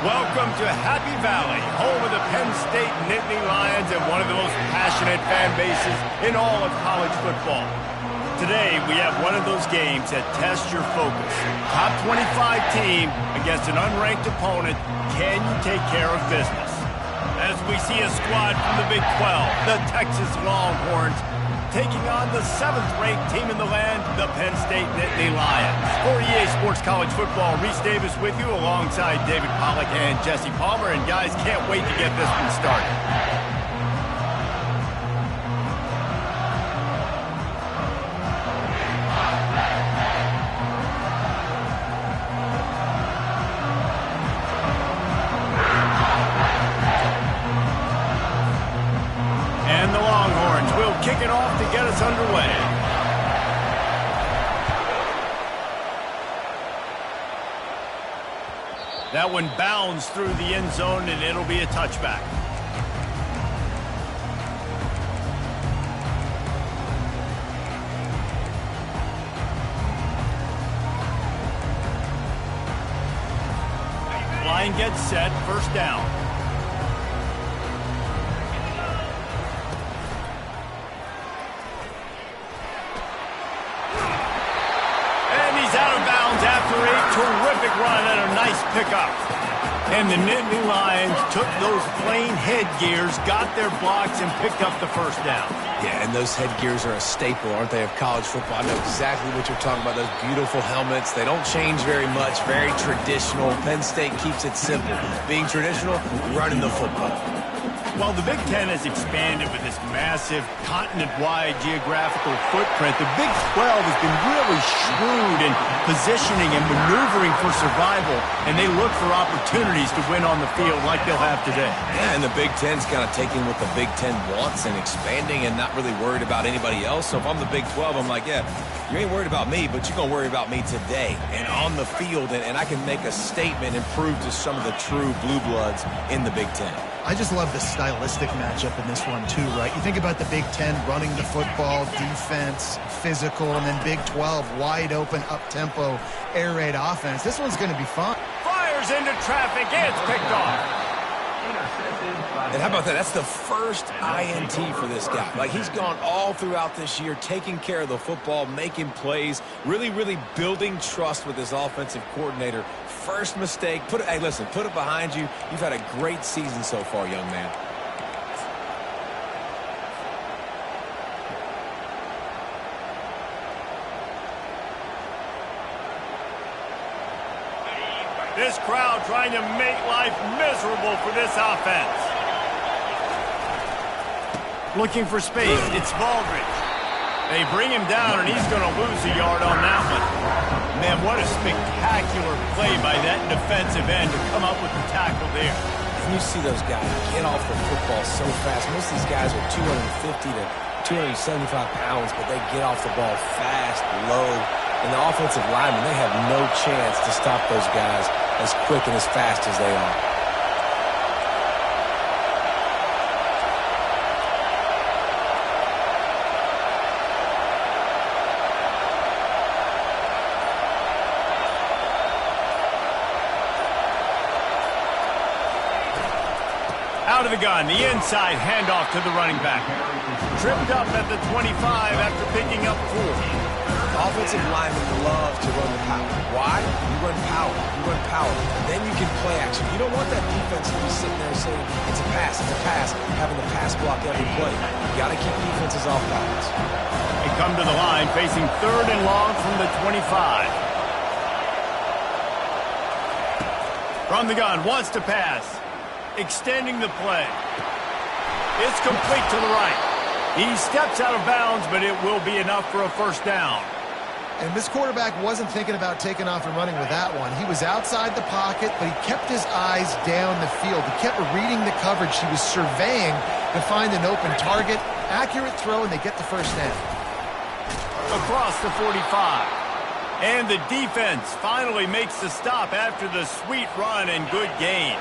Welcome to Happy Valley, home of the Penn State Nittany Lions and one of the most passionate fan bases in all of college football. Today, we have one of those games that tests your focus. Top 25 team against an unranked opponent. Can you take care of business? As we see a squad from the Big 12, the Texas Longhorns, taking on the 7th-ranked team in the land, the Penn State Nittany Lions. For EA Sports College Football, Reese Davis with you alongside David Pollack and Jesse Palmer. And guys, can't wait to get this one started. Kick it off to get us underway. That one bounds through the end zone, and it'll be a touchback. Line gets set, first down. After a terrific run and a nice pickup. And the Nittany Lions took those plain headgears, got their blocks, and picked up the first down. Yeah, and those headgears are a staple, aren't they, of college football? I know exactly what you're talking about, those beautiful helmets. They don't change very much, very traditional. Penn State keeps it simple. Being traditional, running the football. While the Big Ten has expanded with this massive continent-wide geographical footprint, the Big 12 has been really shrewd in positioning and maneuvering for survival, and they look for opportunities to win on the field like they'll have today. Yeah, and the Big Ten's kind of taking what the Big Ten wants and expanding and not really worried about anybody else. So if I'm the Big 12, I'm like, yeah, you ain't worried about me, but you're going to worry about me today and on the field, and I can make a statement and prove to some of the true blue bloods in the Big Ten. I just love the stylistic matchup in this one, too, right? You think about the Big Ten running the football, defense, physical, and then Big 12, wide open, up-tempo, air raid offense. This one's going to be fun. Fires into traffic, it's picked off. And how about that? That's the first INT for this guy. Like, he's gone all throughout this year, taking care of the football, making plays, really, really building trust with his offensive coordinator. First mistake. Hey, listen, put it behind you. You've had a great season so far, young man. This crowd trying to make life miserable for this offense. Looking for space. It's Baldridge. They bring him down, and he's going to lose a yard on that one. Man, what a spectacular play by that defensive end to come up with the tackle there. And you see those guys get off the football so fast. Most of these guys are 250 to 275 pounds, but they get off the ball fast, low. And the offensive linemen, they have no chance to stop those guys as quick and as fast as they are. Out of the gun, the inside handoff to the running back. Tripped up at the 25 after picking up 4. Offensive linemen love to run the power. Why? You run power. You run power. Then you can play action. You don't want that defense to be sitting there saying, it's a pass, having the pass block every play. You got to keep defenses off balance. They come to the line facing 3rd and long from the 25. From the gun, wants to pass. Extending the play. It's complete to the right. He steps out of bounds, but it will be enough for a first down. And this quarterback wasn't thinking about taking off and running with that one. He was outside the pocket, but he kept his eyes down the field. He kept reading the coverage. He was surveying to find an open target. Accurate throw, and they get the first down. Across the 45. And the defense finally makes the stop after the sweet run and good gain.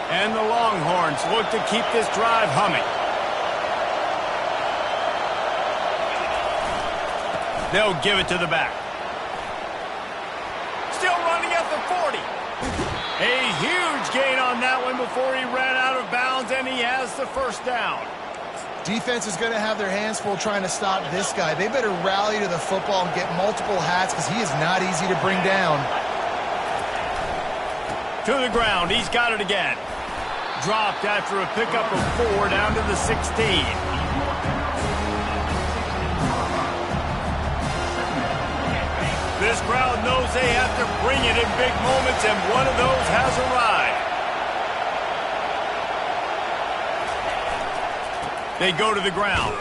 And the Longhorns look to keep this drive humming. They'll give it to the back. Still running at the 40. A huge gain on before he ran out of bounds, and he has the first down. Defense is going to have their hands full trying to stop this guy. They better rally to the football and get multiple hats because he is not easy to bring down. To the ground. He's got it again. Dropped after a pickup of 4 down to the 16. This crowd knows they have to bring it in big moments, and one of those has arrived. They go to the ground,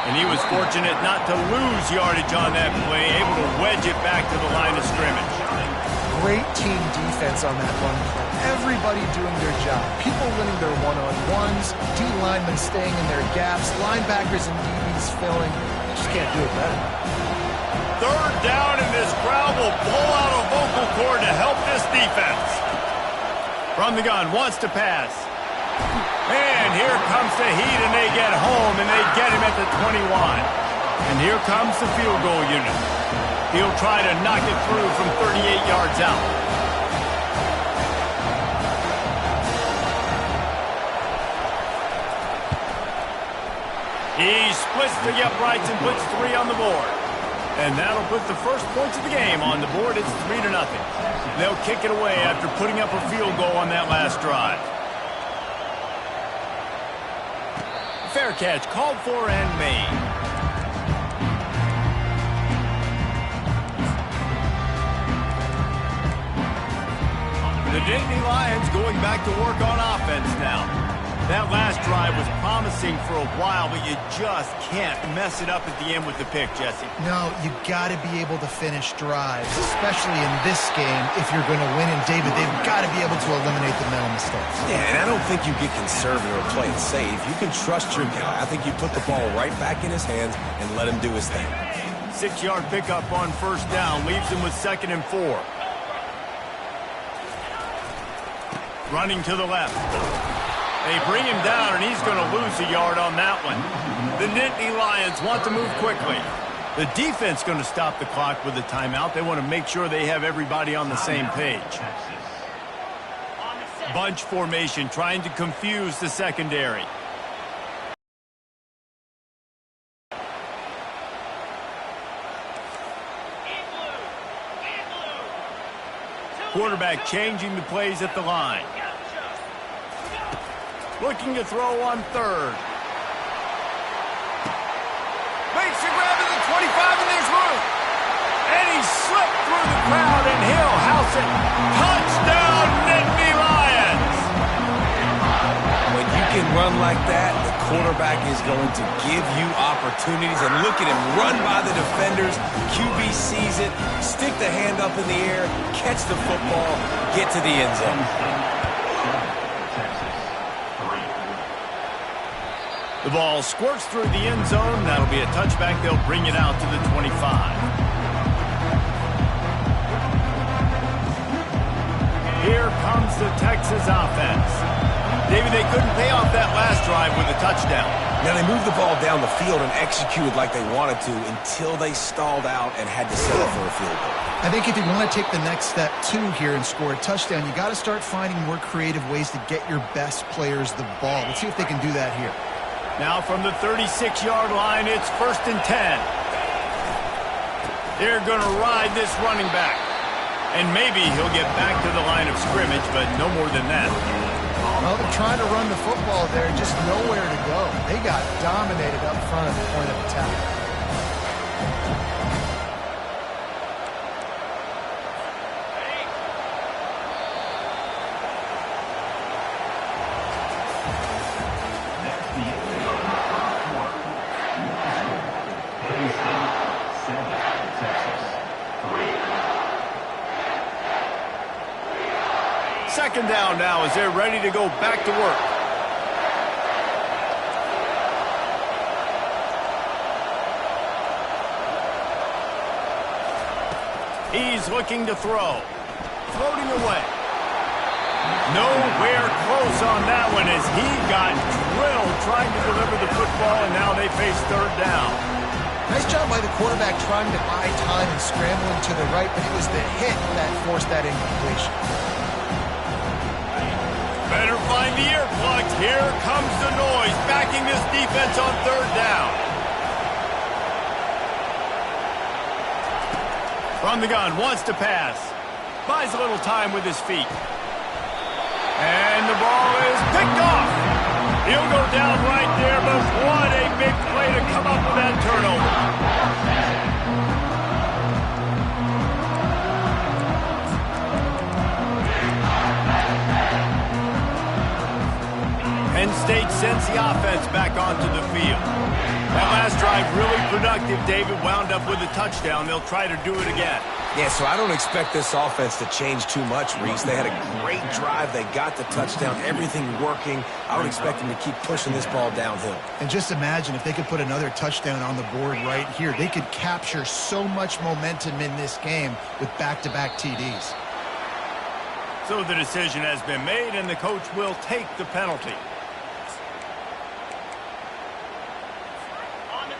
and he was fortunate not to lose yardage on that play, able to wedge it back to the line of scrimmage. Great team defense on that run play. Everybody doing their job. People winning their one-on-ones, D linemen staying in their gaps, linebackers and DBs filling. You just can't do it better. Third down, and this crowd will pull out a vocal cord to help this defense. From the gun, wants to pass. And here comes the heat, and they get home, and they get him at the 21. And here comes the field goal unit. He'll try to knock it through from 38 yards out. He splits the uprights and puts 3 on the board. And that'll put the first points of the game on the board. It's 3-0. They'll kick it away after putting up a field goal on that last drive. Fair catch called for and made. The Nittany Lions going back to work on offense now. That last drive was promising for a while, but you just can't mess it up at the end with the pick, Jesse. No, you got to be able to finish drives, especially in this game if you're going to win. And, David, they've got to be able to eliminate the mental mistakes. Yeah, and I don't think you get conservative or play it safe. You can trust your guy. I think you put the ball right back in his hands and let him do his thing. 6-yard pickup on first down leaves him with 2nd and 4. Running to the left. They bring him down, and he's going to lose a yard on that one. The Nittany Lions want to move quickly. The defense going to stop the clock with a timeout. They want to make sure they have everybody on the same page. Bunch formation, trying to confuse the secondary. Quarterback changing the plays at the line. Looking to throw on 3rd. Makes the grab at the 25, and there's room. And he slipped through the crowd, and he'll house it. Touchdown, Nittany Lions! When you can run like that, the quarterback is going to give you opportunities. And look at him run by the defenders. QB sees it, stick the hand up in the air, catch the football, get to the end zone. The ball squirts through the end zone. That'll be a touchback. They'll bring it out to the 25. Here comes the Texas offense. David, they couldn't pay off that last drive with a touchdown. Now, they moved the ball down the field and executed like they wanted to until they stalled out and had to settle for a field goal. I think if you want to take the next step, too, here and score a touchdown, you got to start finding more creative ways to get your best players the ball. Let's see if they can do that here. Now from the 36-yard line, it's 1st and 10. They're going to ride this running back. And maybe he'll get back to the line of scrimmage, but no more than that. Well, they're trying to run the football there, just nowhere to go. They got dominated up front at the point of attack. Second down now as they're ready to go back to work. He's looking to throw. Floating away. Nowhere close on that one as he got drilled trying to deliver the football, and now they face 3rd down. Nice job by the quarterback trying to buy time and scrambling to the right, but it was the hit that forced that incompletion. Better find the earplugs. Here comes the noise, backing this defense on third down. From the gun, wants to pass. Buys a little time with his feet. And the ball is picked off. He'll go down right there, but what a big play to come up with that turnover. Penn State sends the offense back onto the field. That last drive really productive. David wound up with a touchdown. They'll try to do it again. Yeah, so I don't expect this offense to change too much, Reese. They had a great drive. They got the touchdown. Everything working. I would expect them to keep pushing this ball downhill. And just imagine if they could put another touchdown on the board right here. They could capture so much momentum in this game with back-to-back TDs. So the decision has been made, and the coach will take the penalty.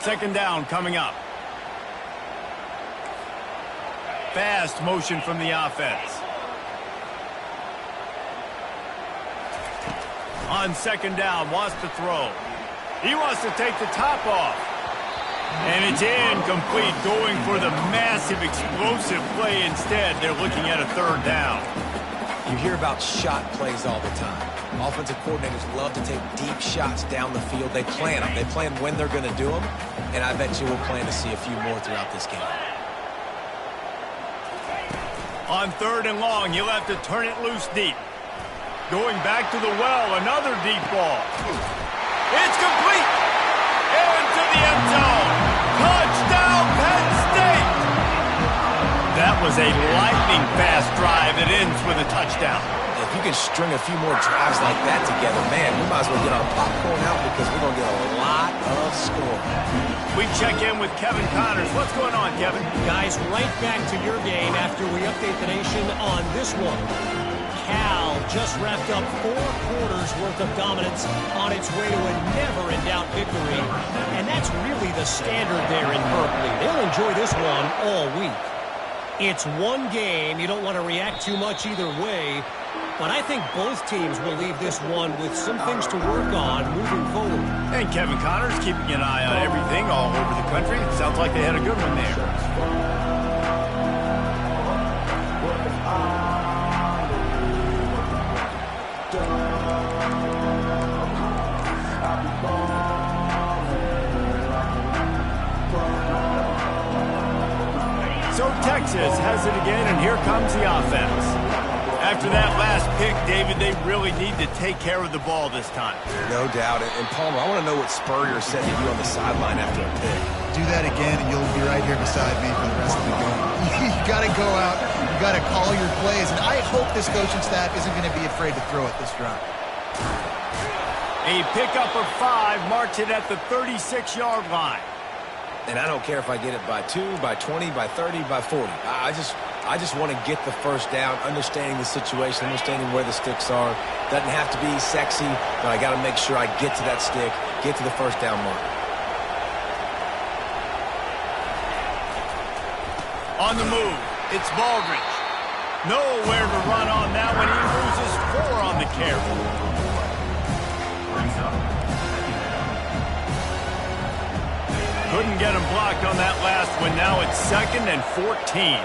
Second down coming up. Fast motion from the offense. On second down, wants to throw. He wants to take the top off. And it's incomplete, going for the massive explosive play instead. They're looking at a third down. You hear about shot plays all the time. Offensive coordinators love to take deep shots down the field. They plan them. They plan when they're going to do them. And I bet you we'll plan to see a few more throughout this game. On third and long, he'll have to turn it loose deep. Going back to the well, another deep ball. It's complete! Into the end zone! Touchdown, Penn State! That was a lightning-fast drive that ends with a touchdown. If you can string a few more drives like that together, man, we might as well get our popcorn out because we're going to get a lot of score. We check in with Kevin Connors. What's going on, Kevin? Guys, right back to your game after we update the nation on this one. Cal just wrapped up 4 quarters worth of dominance on its way to a never-in-doubt victory. And that's really the standard there in Berkeley. They'll enjoy this one all week. It's one game. You don't want to react too much either way. But I think both teams will leave this one with some things to work on moving forward. And Kevin Connors keeping an eye on everything all over the country. It sounds like they had a good one there. So Texas has it again, and here comes the offense. After that last pick, David, they really need to take care of the ball this time. No doubt. And Palmer, I want to know what Spurrier said to you on the sideline after a pick. Do that again, and you'll be right here beside me for the rest of the game. You got to go out. You got to call your plays. And I hope this coaching staff isn't going to be afraid to throw it this drive. A pickup of 5 marks it at the 36-yard line. And I don't care if I get it by 2, by 20, by 30, by 40. I just want to get the first down, understanding the situation, understanding where the sticks are. Doesn't have to be sexy, but I got to make sure I get to that stick, get to the first down mark. On the move, it's Baldridge. Nowhere to run on that one. He loses 4 on the carry. Couldn't get him blocked on that last one. Now it's 2nd and 14.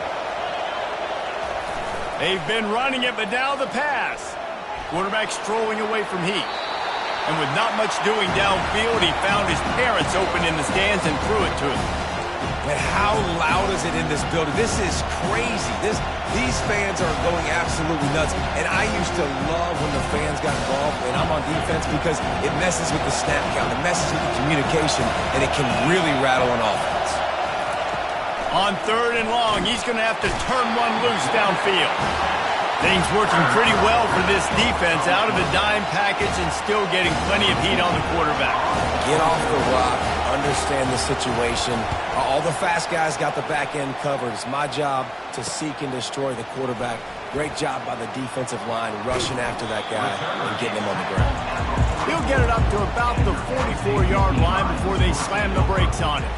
They've been running it, but now the pass. Quarterback strolling away from heat. And with not much doing downfield, he found his parents open in the stands and threw it to him. Man, how loud is it in this building? This is crazy. These fans are going absolutely nuts. And I used to love when the fans got involved and I'm on defense because it messes with the snap count. It messes with the communication, and it can really rattle an offense. On 3rd and long, he's going to have to turn one loose downfield. Things working pretty well for this defense, out of a dime package and still getting plenty of heat on the quarterback. Get off the rock, understand the situation. All the fast guys got the back end covered. It's my job to seek and destroy the quarterback. Great job by the defensive line, rushing after that guy and getting him on the ground. He'll get it up to about the 44-yard line before they slam the brakes on it.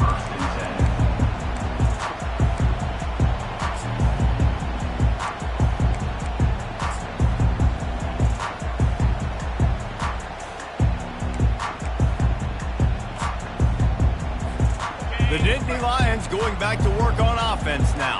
Nittany Lions going back to work on offense now.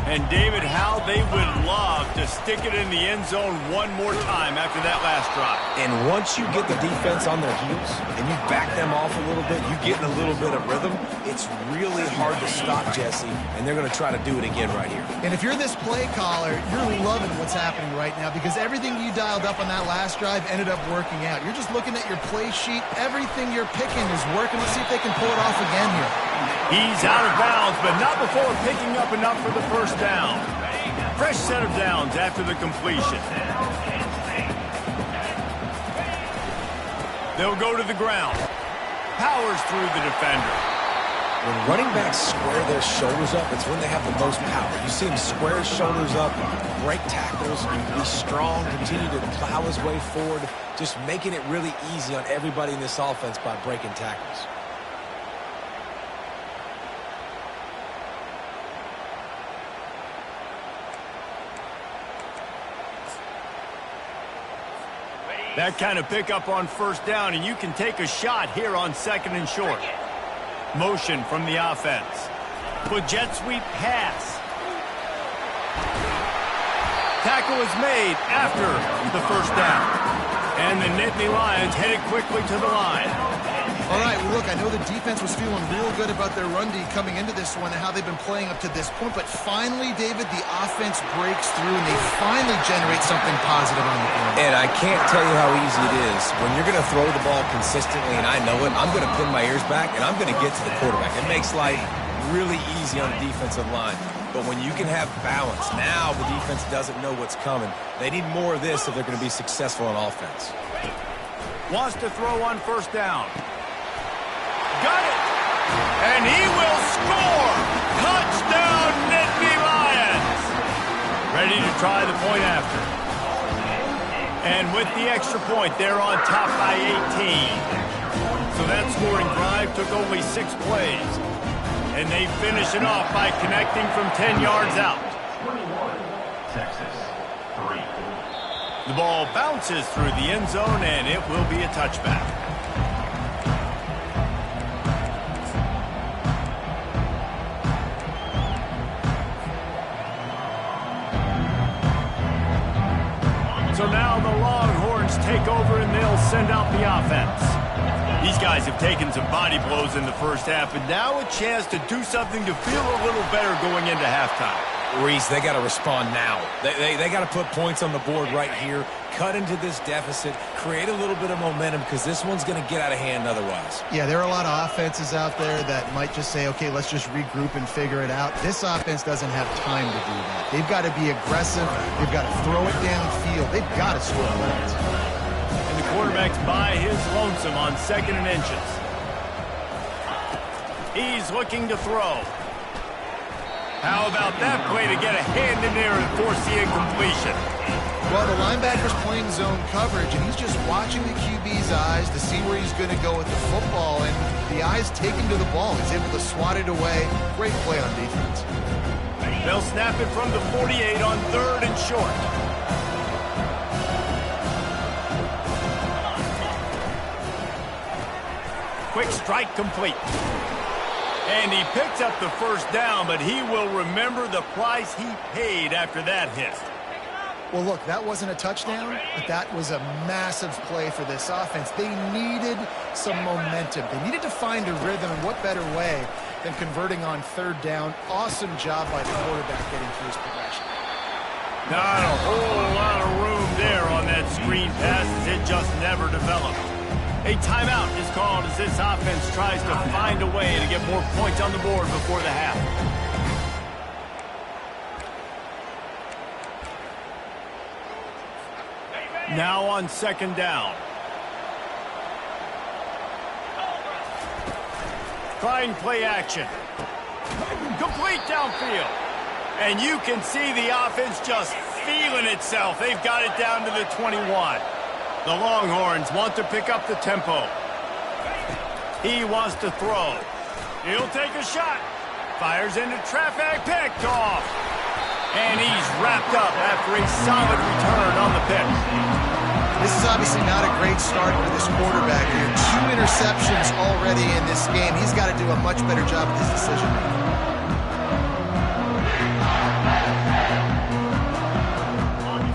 And David, how they would love to stick it in the end zone one more time after that last drive. And once you get the defense on their heels and you back them off a little bit, you get in a little bit of rhythm, it's really hard to stop, Jesse, and they're going to try to do it again right here. And if you're this play caller, you're loving what's happening right now because everything you dialed up on that last drive ended up working out. You're just looking at your play sheet. Everything you're picking is working. Let's see if they can pull it off again here. He's out of bounds, but not before picking up enough for the first down. Fresh set of downs after the completion. They'll go to the ground. Powers through the defender. When running backs square their shoulders up, it's when they have the most power. You see him square his shoulders up, break tackles, be strong, continue to plow his way forward, just making it really easy on everybody in this offense by breaking tackles. That kind of pickup on first down, and you can take a shot here on 2nd and short. Motion from the offense. With jet sweep pass. Tackle is made after the first down. And the Nittany Lions headed quickly to the line. All right, well, look, I know the defense was feeling real good about their run D coming into this one and how they've been playing up to this point, but finally, David, the offense breaks through and they finally generate something positive on the field. And I can't tell you how easy it is. When you're going to throw the ball consistently, and I know it, I'm going to pin my ears back, and I'm going to get to the quarterback. It makes life really easy on the defensive line. But when you can have balance, now the defense doesn't know what's coming. They need more of this if they're going to be successful on offense. Wants to throw on first down. Got it! And he will score! Touchdown, Nittany Lions! Ready to try the point after. And with the extra point, they're on top by 18. So that scoring drive took only 6 plays. And they finish it off by connecting from 10 yards out. 21, Texas, 3. The ball bounces through the end zone, and it will be a touchback. So now the Longhorns take over and they'll send out the offense. These guys have taken some body blows in the first half, and now a chance to do something to feel a little better going into halftime. Reese, they got to respond now. They got to put points on the board right here, cut into this deficit, create a little bit of momentum because this one's going to get out of hand otherwise. Yeah, there are a lot of offenses out there that might just say, okay, let's just regroup and figure it out. This offense doesn't have time to do that. They've got to be aggressive. They've got to throw it downfield. They've got to score points. And the quarterback's by his lonesome on 2nd and inches. He's looking to throw. How about that play to get a hand in there and force the incompletion? Well, the linebacker's playing zone coverage, and he's just watching the QB's eyes to see where he's going to go with the football, and the eyes take him to the ball. He's able to swat it away. Great play on defense. They'll snap it from the 48 on 3rd and short. Quick strike complete. And he picks up the first down, but he will remember the price he paid after that hit. Well, look, that wasn't a touchdown, but that was a massive play for this offense. They needed some momentum. They needed to find a rhythm, and what better way than converting on 3rd down. Awesome job by the quarterback getting through his progression. Not a whole lot of room there on that screen pass as it just never developed. A timeout is called as this offense tries to find a way to get more points on the board before the half. Now on 2nd down. Trying play action. Complete downfield. And you can see the offense just feeling itself. They've got it down to the 21. The Longhorns want to pick up the tempo. He wants to throw. He'll take a shot. Fires into traffic. Picked off. And he's wrapped up after a solid return on the pick. This is is obviously not a great start for this quarterback here. 2 interceptions already in this game. He's got to do a much better job with his decision.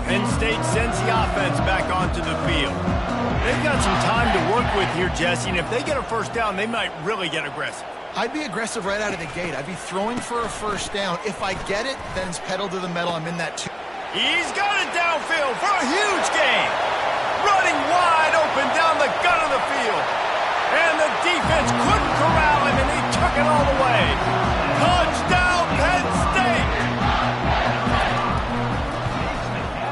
Penn State sends the offense back onto the field. They've got some time to work with here, Jesse, and if they get a first down, they might really get aggressive. I'd be aggressive right out of the gate. I'd be throwing for a first down. If I get it, then it's pedal to the metal. I'm in that 2. He's got it downfield for a huge gain. Running wide open down the gut of the field. And the defense couldn't corral him, and he took it all the way. Touchdown, Penn State!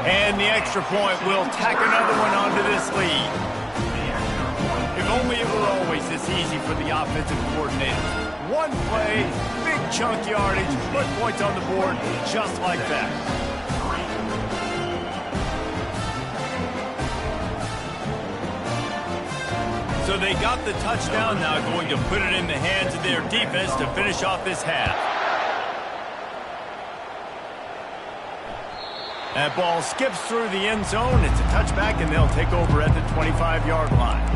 And the extra point will tack another one onto this lead. If only it were always this easy for the offensive coordinators. One play, big chunk yardage, put points on the board just like that. So they got the touchdown, now going to put it in the hands of their defense to finish off this half. That ball skips through the end zone. It's a touchback, and they'll take over at the 25-yard line.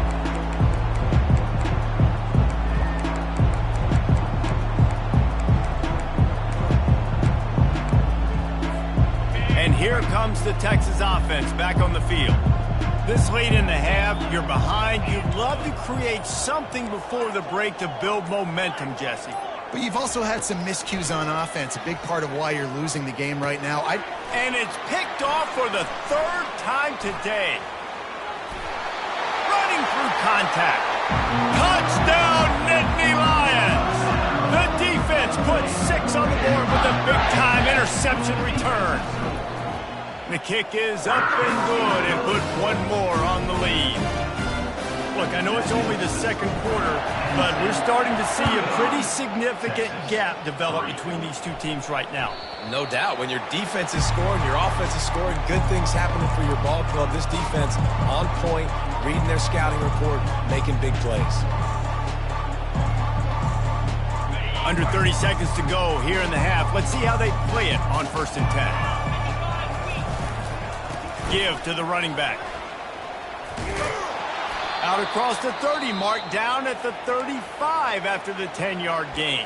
And here comes the Texas offense back on the field. This late in the half, you're behind. You'd love to create something before the break to build momentum, Jesse. But you've also had some miscues on offense, a big part of why you're losing the game right now. And it's picked off for the 3rd time today. Running through contact. Touchdown, Nittany Lions! The defense puts 6 on the board with a big-time interception return. The kick is up and good and put 1 more on the lead. Look, I know it's only the 2nd quarter, but we're starting to see a pretty significant gap develop between these two teams right now. No doubt. When your defense is scoring, your offense is scoring, good things happening for your ball club. This defense on point, reading their scouting report, making big plays. Under 30 seconds to go here in the half. Let's see how they play it on 1st and 10. Give to the running back. Out across the 30 mark, down at the 35 after the 10-yard gain.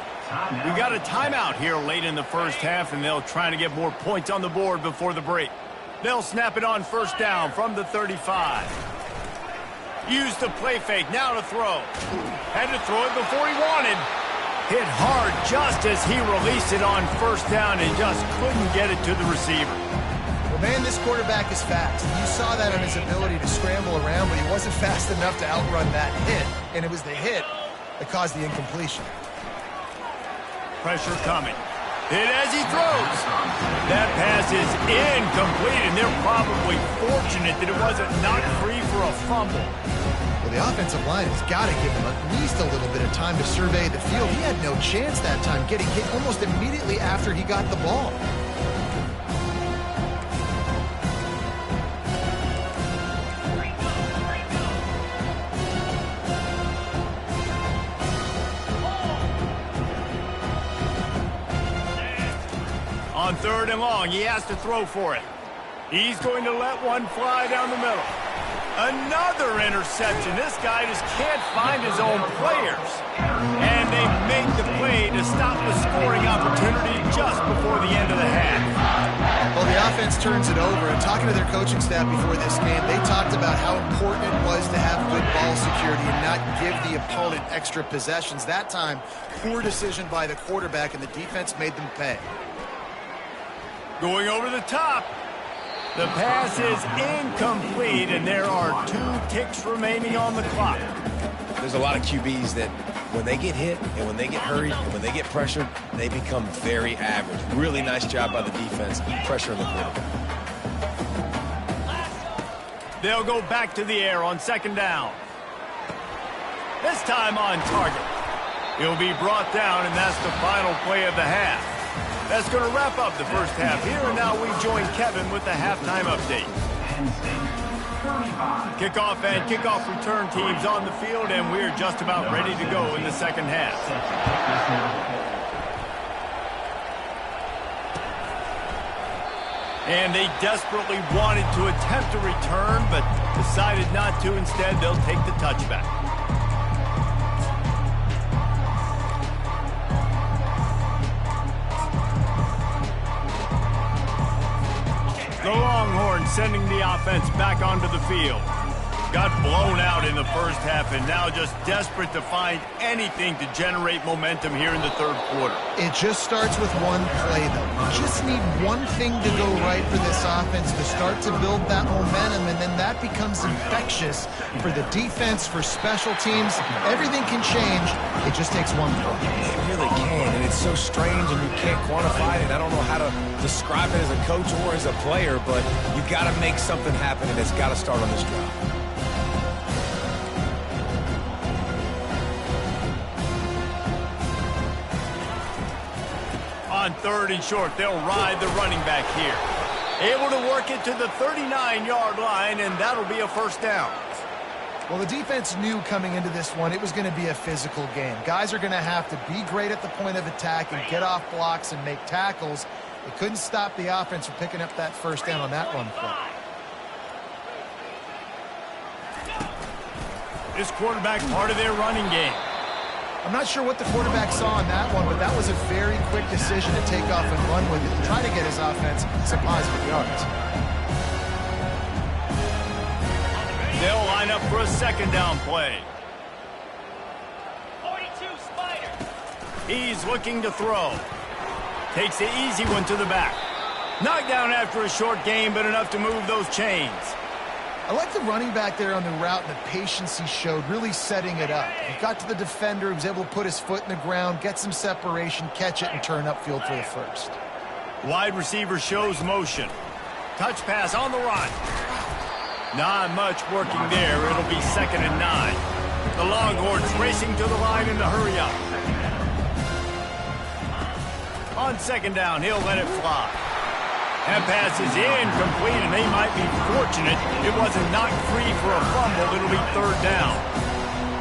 We got a timeout here late in the first half, and they'll try to get more points on the board before the break. They'll snap it on 1st down from the 35. Use the play fake, now to throw. Had to throw it before he wanted. Hit hard just as he released it on 1st down and just couldn't get it to the receiver. Man, this quarterback is fast. You saw that on his ability to scramble around, but he wasn't fast enough to outrun that hit. And it was the hit that caused the incompletion. Pressure coming. Hit as he throws. That pass is incomplete, and they're probably fortunate that it wasn't knocked free for a fumble. Well, the offensive line has got to give him at least a little bit of time to survey the field. He had no chance that time, getting hit almost immediately after he got the ball. On 3rd and long, he has to throw for it. He's going to let one fly down the middle. Another interception. This guy just can't find his own players. And they make the play to stop the scoring opportunity just before the end of the half. Well, the offense turns it over. And talking to their coaching staff before this game, they talked about how important it was to have good ball security and not give the opponent extra possessions. That time, poor decision by the quarterback, and the defense made them pay. Going over the top. The pass is incomplete, and there are 2 ticks remaining on the clock. There's a lot of QBs that when they get hit and when they get hurried and when they get pressured, they become very average. Really nice job by the defense, pressuring the quarterback. They'll go back to the air on 2nd down. This time on target. He'll be brought down, and that's the final play of the half. That's going to wrap up the first half here, and now we join Kevin with the halftime update. Kickoff and kickoff return teams on the field, and we're just about ready to go in the second half. And they desperately wanted to attempt a return, but decided not to. Instead, they'll take the touchback. The Longhorns sending the offense back onto the field. Got blown out in the first half and now just desperate to find anything to generate momentum here in the third quarter. It just starts with one play, though. You just need one thing to go right for this offense to start to build that momentum, and then that becomes infectious for the defense, for special teams. Everything can change. It just takes one play. It really can, and it's so strange, and you can't quantify it. I don't know how to describe it as a coach or as a player, but you got to make something happen, and it's got to start on this drive. On 3rd and short, they'll ride the running back here. Able to work it to the 39-yard line, and that'll be a first down. Well, the defense knew coming into this one it was going to be a physical game. Guys are going to have to be great at the point of attack and get off blocks and make tackles. They couldn't stop the offense from picking up that first down on that run play. This quarterback part of their running game. I'm not sure what the quarterback saw on that one, but that was a very quick decision to take off and run with it and try to get his offense some positive yards. They'll line up for a second down play. 42 Spider. He's looking to throw. Takes the easy one to the back. Knocked down after a short gain, but enough to move those chains. I like the running back there on the route and the patience he showed, really setting it up. He got to the defender, he was able to put his foot in the ground, get some separation, catch it, and turn upfield for the first. Wide receiver shows motion. Touch pass on the run. Not much working there. It'll be 2nd and 9. The Longhorns racing to the line in the hurry up. On 2nd down, he'll let it fly. That pass is incomplete, and they might be fortunate it wasn't knocked free for a fumble. It'll be 3rd down.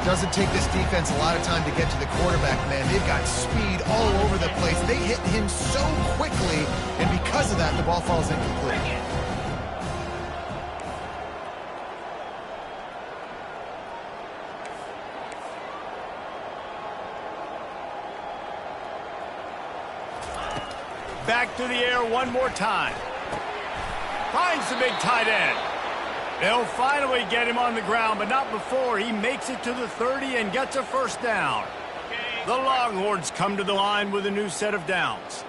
Doesn't take this defense a lot of time to get to the quarterback, man. They've got speed all over the place. They hit him so quickly, and because of that, the ball falls incomplete. Back to the air one more time. Finds the big tight end. They'll finally get him on the ground, but not before he makes it to the 30 and gets a first down. The Longhorns come to the line with a new set of downs.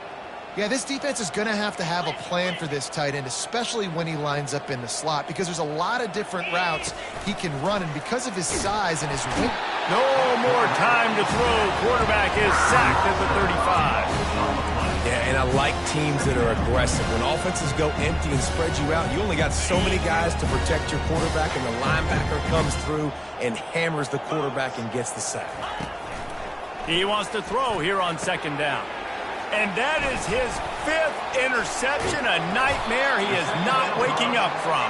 Yeah, this defense is going to have a plan for this tight end, especially when he lines up in the slot, because there's a lot of different routes he can run, and because of his size and his weight. No more time to throw. Quarterback is sacked at the 35. Yeah, and I like teams that are aggressive. When offenses go empty and spread you out, you only got so many guys to protect your quarterback, and the linebacker comes through and hammers the quarterback and gets the sack. He wants to throw here on 2nd down. And that is his 5th interception, a nightmare he is not waking up from.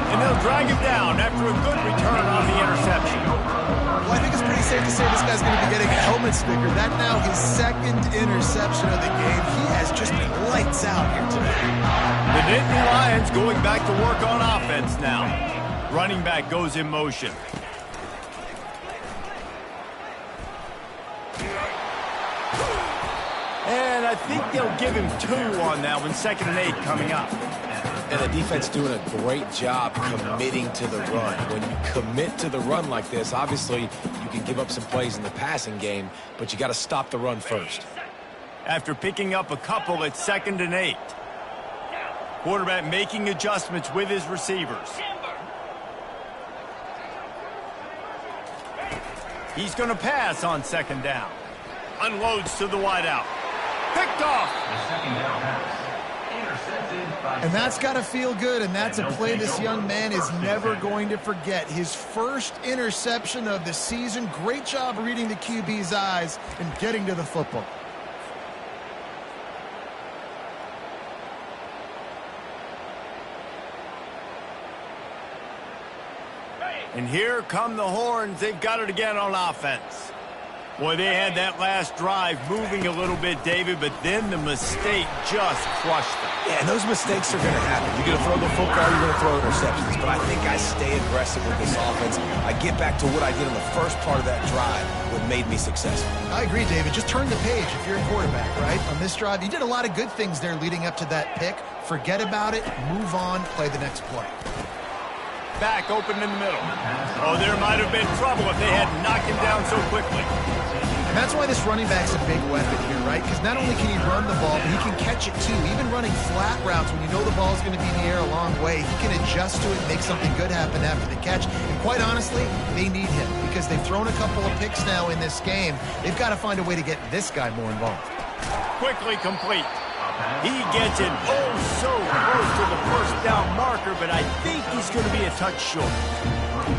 And they'll drag him down after a good return on the interception. Well, I think it's pretty safe to say this guy's going to be getting a helmet sticker. That now his 2nd interception of the game. He has just been lights out here today. The Nittany Lions going back to work on offense now. Running back goes in motion. And I think they'll give him 2 on that one. 2nd and 8 coming up. And the defense doing a great job committing to the run. When you commit to the run like this, obviously you can give up some plays in the passing game, but you got to stop the run first. After picking up a couple at 2nd and 8. Quarterback making adjustments with his receivers. He's going to pass on 2nd down. Unloads to the wideout. Picked off. The 2nd down pass. Intercepted by And that's got to feel good, and that's a play this young man is never going to forget. His first interception of the season. Great job reading the QB's eyes and getting to the football. And here come the Horns. They've got it again on offense. Boy, they had that last drive moving a little bit, David, but then the mistake just crushed them. Yeah, and those mistakes are going to happen. You're going to throw the football, you're going to throw interceptions. But I think I stay aggressive with this offense. I get back to what I did in the first part of that drive, what made me successful. I agree, David. Just turn the page if you're a quarterback, right? On this drive, you did a lot of good things there leading up to that pick. Forget about it, move on, play the next play. Back open in the middle. Oh, there might have been trouble if they had knocked him down so quickly. And that's why this running back's a big weapon here, right? Because not only can he run the ball, but he can catch it too. Even running flat routes when you know the ball's going to be in the air a long way, he can adjust to it and make something good happen after the catch. And quite honestly, they need him because they've thrown a couple of picks now in this game. They've got to find a way to get this guy more involved. Quickly complete. He gets it oh so close to the first down marker, but I think he's going to be a touch short.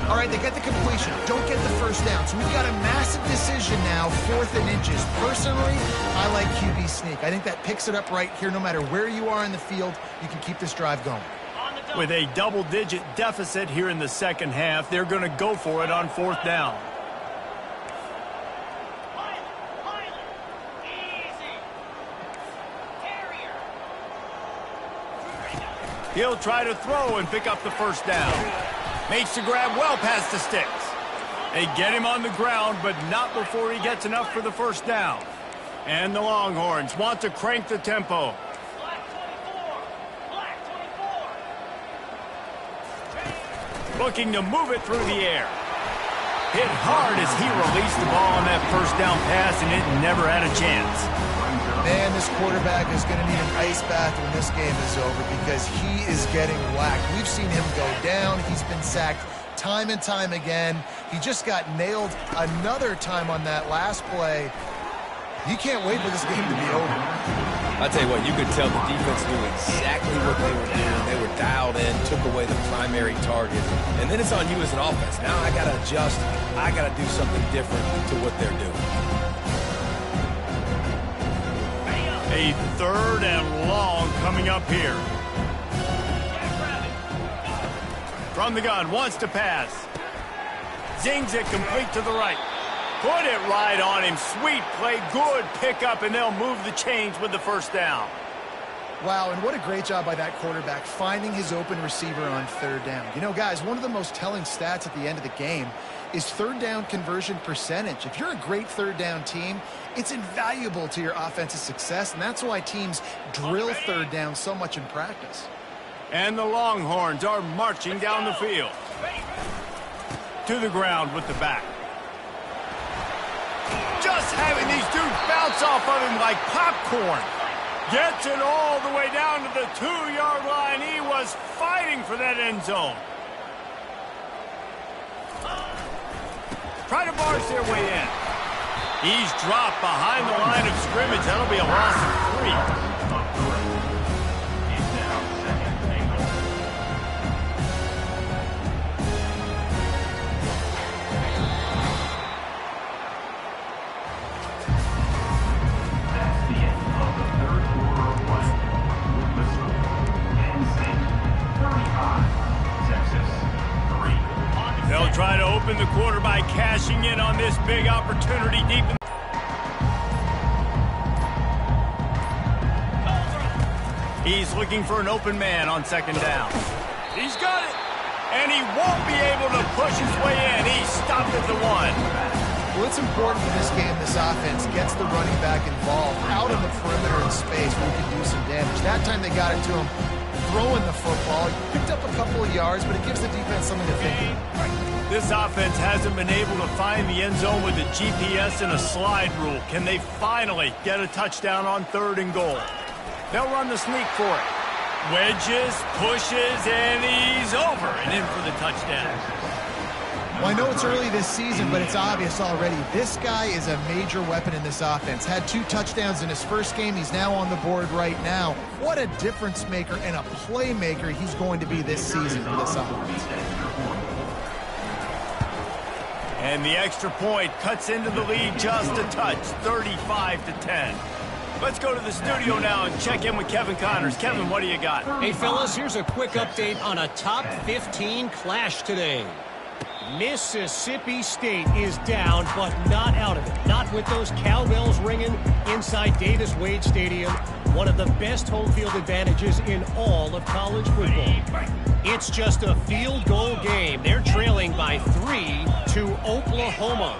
All right, they get the completion. Don't get the first down. So we've got a massive decision now, 4th and inches. Personally, I like QB sneak. I think that picks it up right here. No matter where you are in the field, you can keep this drive going. With a double-digit deficit here in the second half, they're going to go for it on 4th down. He'll try to throw and pick up the first down. Makes the grab well past the sticks. They get him on the ground, but not before he gets enough for the first down. And the Longhorns want to crank the tempo. Looking to move it through the air. Hit hard as he released the ball on that first down pass, and it never had a chance. Man, this quarterback is going to need an ice bath when this game is over because he is getting whacked. We've seen him go down. He's been sacked time and time again. He just got nailed another time on that last play. You can't wait for this game to be over. I'll tell you what, you could tell the defense knew exactly what they were doing. They were dialed in, took away the primary target. And then it's on you as an offense. Now I got to adjust. I got to do something different to what they're doing. A 3rd and long coming up here. From the gun, wants to pass. Zings it complete to the right. Put it right on him. Sweet play, good pickup, and they'll move the chains with the first down. Wow, and what a great job by that quarterback finding his open receiver on 3rd down. You know, guys, one of the most telling stats at the end of the game is 3rd down conversion percentage. If you're a great 3rd down team, it's invaluable to your offensive success, and that's why teams drill 3rd down so much in practice. And the Longhorns are marching down the field. To the ground with the back. Just having these dudes bounce off of him like popcorn. Gets it all the way down to the 2-yard line. He was fighting for that end zone. Try to barge their way in. He's dropped behind the line of scrimmage. That'll be a loss of 3. They'll try to open the quarter by cashing in on this big opportunity deep in. He's looking for an open man on 2nd down. He's got it. And he won't be able to push his way in. He stopped at the 1. Well, it's important for this game, this offense gets the running back involved out on the perimeter in space where he can do some damage. That time they got it to him throwing the football. He picked up a couple of yards, but it gives the defense something to think about. This offense hasn't been able to find the end zone with the GPS and a slide rule. Can they finally get a touchdown on 3rd and goal? They'll run the sneak for it. Wedges, pushes, and he's over and in for the touchdown. Well, I know it's early this season, but it's obvious already. This guy is a major weapon in this offense. Had 2 touchdowns in his first game. He's now on the board right now. What a difference maker and a playmaker he's going to be this season for this offense. And the extra point cuts into the lead just a touch, 35-10. Let's go to the studio now and check in with Kevin Connors. Kevin, what do you got? Hey, fellas, here's a quick update on a top 15 clash today. Mississippi State is down, but not out of it. Not with those cowbells ringing inside Davis-Wade Stadium, one of the best home field advantages in all of college football. It's just a field goal game. They're trailing by 3 to Oklahoma.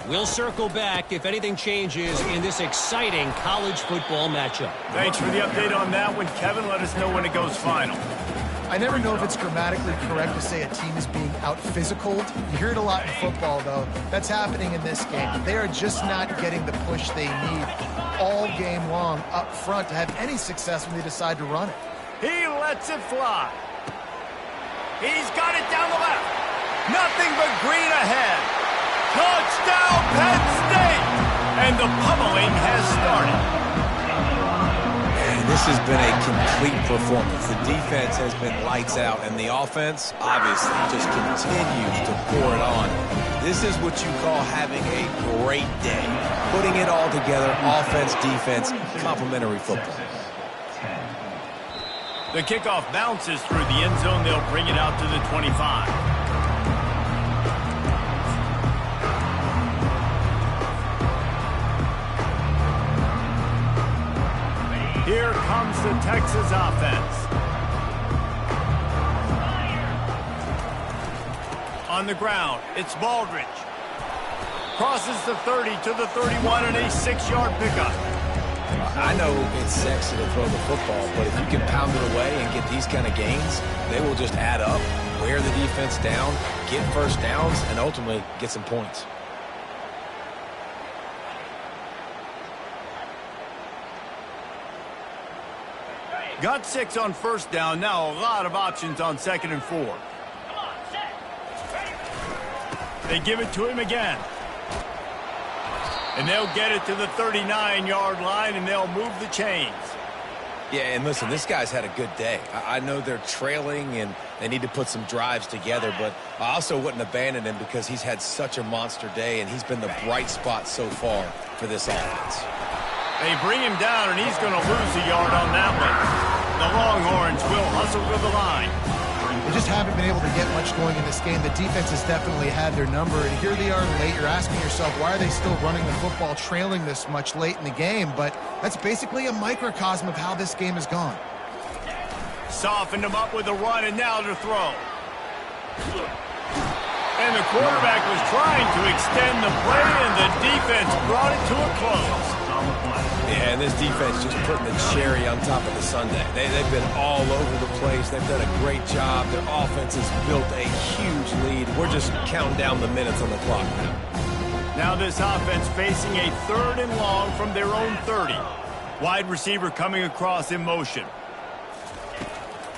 We'll circle back if anything changes in this exciting college football matchup. Thanks for the update on that one, Kevin. Let us know when it goes final. I never know if it's grammatically correct to say a team is being out-physicaled. You hear it a lot in football, though. That's happening in this game. They are just not getting the push they need all game long up front to have any success when they decide to run it. He lets it fly. He's got it down the left. Nothing but green ahead. Touchdown, Penn State! And the pummeling has started. This has been a complete performance. The defense has been lights out, and the offense, obviously, just continues to pour it on. This is what you call having a great day. Putting it all together, offense, defense, complementary football. The kickoff bounces through the end zone. They'll bring it out to the 25. Here comes the Texas offense. On the ground, it's Baldridge. Crosses the 30 to the 31 and a 6-yard pickup. I know it's sexy to throw the football, but if you can pound it away and get these kind of gains, they will just add up, wear the defense down, get first downs, and ultimately get some points. Got 6 on first down. Now a lot of options on 2nd and 4. They give it to him again. And they'll get it to the 39-yard line, and they'll move the chains. Yeah, and listen, this guy's had a good day. I know they're trailing, and they need to put some drives together, but I also wouldn't abandon him because he's had such a monster day, and he's been the bright spot so far for this offense. They bring him down, and he's going to lose a yard on that one. The Longhorns will hustle to the line. They just haven't been able to get much going in this game. The defense has definitely had their number, and here they are late. You're asking yourself, why are they still running the football, trailing this much late in the game? But that's basically a microcosm of how this game has gone. Softened him up with a run, and now to throw. And the quarterback was trying to extend the play, and the defense brought it to a close. Yeah, and this defense just putting the cherry on top of the sundae. They've been all over the place. They've done a great job. Their offense has built a huge lead. We're just counting down the minutes on the clock now. Now this offense facing a 3rd and long from their own 30. Wide receiver coming across in motion.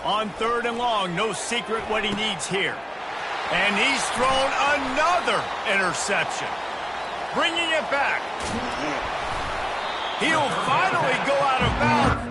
On 3rd and long, no secret what he needs here. And he's thrown another interception. Bringing it back. He'll finally go out of bounds.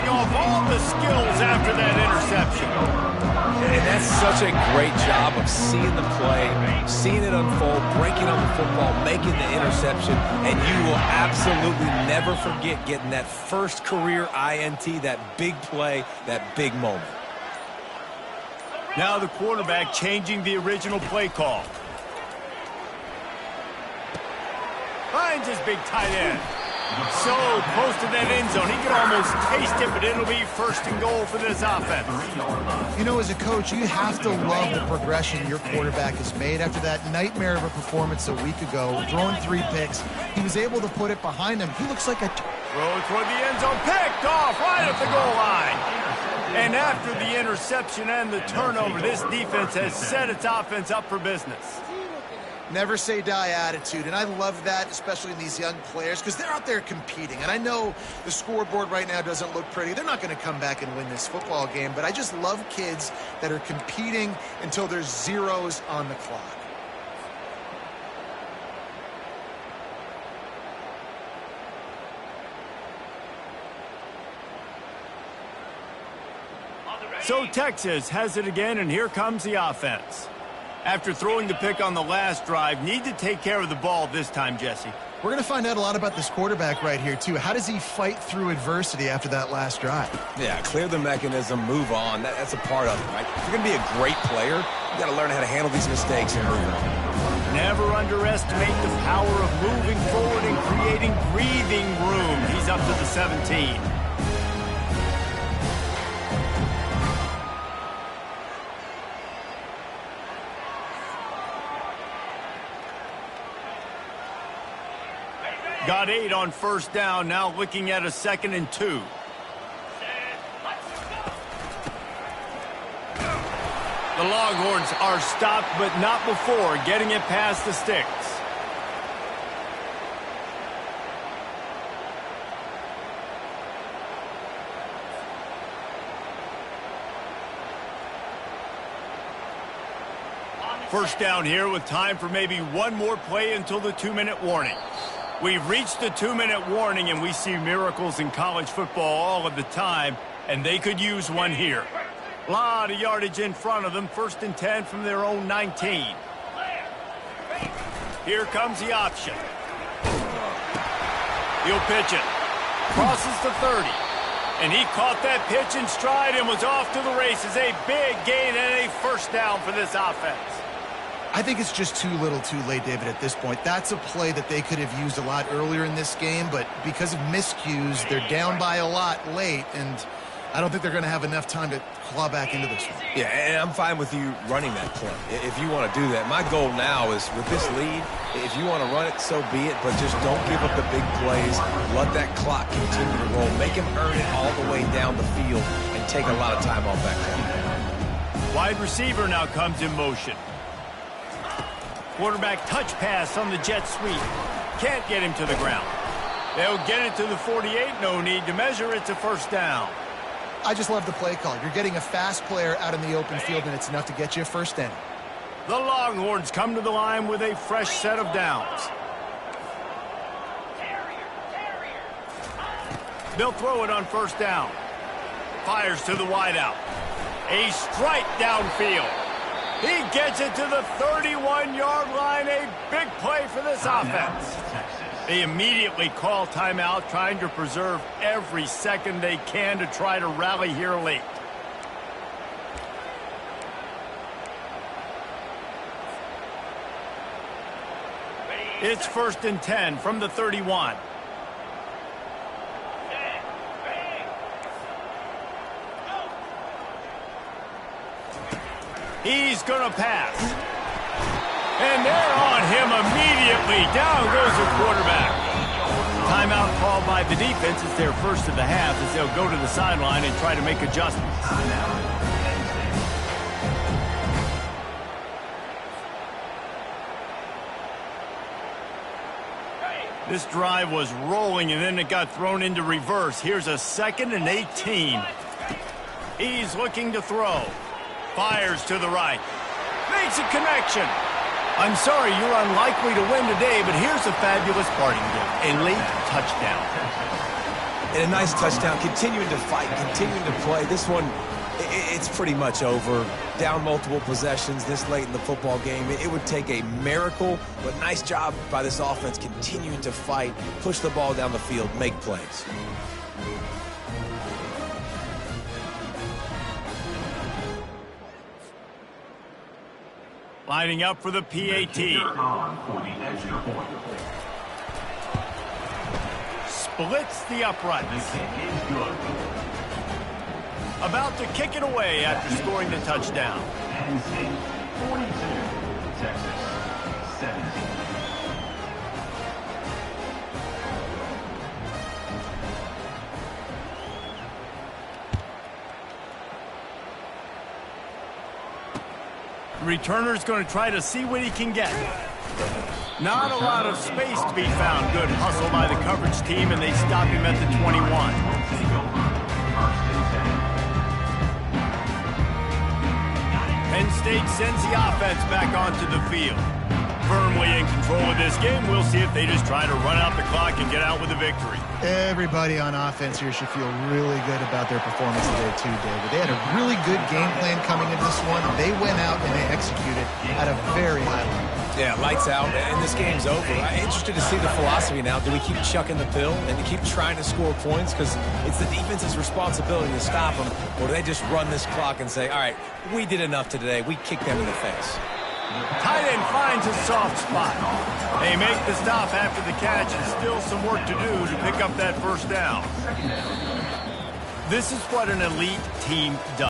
Of all the skills after that interception. And that's such a great job of seeing the play, seeing it unfold, breaking on the football, making the interception, and you will absolutely never forget getting that first career INT, that big play, that big moment. Now the quarterback changing the original play call. Finds his big tight end. So close to that end zone. He can almost taste it, but it'll be first and goal for this offense. You know, as a coach, you have to love the progression your quarterback has made. After that nightmare of a performance a week ago, throwing 3 picks, he was able to put it behind him. He looks like a... Throw toward the end zone, picked off right at the goal line. And after the interception and the turnover, this defense has set its offense up for business. Never say die attitude, and I love that, especially in these young players, because they're out there competing. And I know the scoreboard right now doesn't look pretty. They're not going to come back and win this football game, but I just love kids that are competing until there's zeros on the clock. So Texas has it again, and here comes the offense. After throwing the pick on the last drive, need to take care of the ball this time, Jesse. We're going to find out a lot about this quarterback right here, too. How does he fight through adversity after that last drive? Yeah, clear the mechanism, move on. That's a part of it, right? If you're going to be a great player, you got to learn how to handle these mistakes and move on. Never underestimate the power of moving forward and creating breathing room. He's up to the 17. Got 8 on first down, now looking at a 2nd and 2. The Longhorns are stopped, but not before getting it past the sticks. First down here with time for maybe one more play until the 2-minute warning. We've reached the 2-minute warning, and we see miracles in college football all of the time, and they could use one here. A lot of yardage in front of them, 1st and 10 from their own 19. Here comes the option. He'll pitch it. Crosses the 30. And he caught that pitch in stride and was off to the races. A big gain and a first down for this offense. I think it's just too little too late, David, at this point. That's a play that they could have used a lot earlier in this game, but because of miscues, they're down by a lot late, and I don't think they're going to have enough time to claw back into this one. Yeah, and I'm fine with you running that play if you want to do that. My goal now is, with this lead, if you want to run it, so be it, but just don't give up the big plays. Let that clock continue to roll. Make him earn it all the way down the field and take a lot of time off that clock. Wide receiver now comes in motion. Quarterback touch pass on the jet sweep. Can't get him to the ground. They'll get it to the 48. No need to measure. It's a first down. I just love the play call. You're getting a fast player out in the open field, and it's enough to get you a first down. The Longhorns come to the line with a fresh set of downs. They'll throw it on first down. Fires to the wideout. A strike downfield. He gets it to the 31-yard line. A big play for this offense. They immediately call timeout, trying to preserve every second they can to try to rally here late. It's 1st and 10 from the 31. He's going to pass. And they're on him immediately. Down goes the quarterback. Timeout called by the defense. It's their first of the half as they'll go to the sideline and try to make adjustments. This drive was rolling, and then it got thrown into reverse. Here's a 2nd and 18. He's looking to throw. Fires to the right. Makes a connection. I'm sorry, you're unlikely to win today, but here's a fabulous parting gift. A late touchdown. And a nice touchdown. Continuing to fight, continuing to play. This one, it's pretty much over. Down multiple possessions this late in the football game. It would take a miracle, but nice job by this offense continuing to fight, push the ball down the field, make plays. Lining up for the PAT. blitz the uprights. The kick is good. About to kick it away after scoring the touchdown. Penn State 42, Texas 17. Returner's going to try to see what he can get. Not a lot of space to be found. Good hustle by the coverage team, and they stop him at the 21. Penn State sends the offense back onto the field. Firmly in control of this game. We'll see if they just try to run out the clock and get out with a victory. Everybody on offense here should feel really good about their performance today too, David. They had a really good game plan coming into this one. They went out and they executed at a very high level. Yeah, lights out, and this game's over. I'm interested to see the philosophy now. Do we keep chucking the pill and to keep trying to score points because it's the defense's responsibility to stop them, or do they just run this clock and say, all right, we did enough today. We kicked them in the face. Tight end finds a soft spot. They make the stop after the catch, and still some work to do to pick up that first down. This is what an elite team does.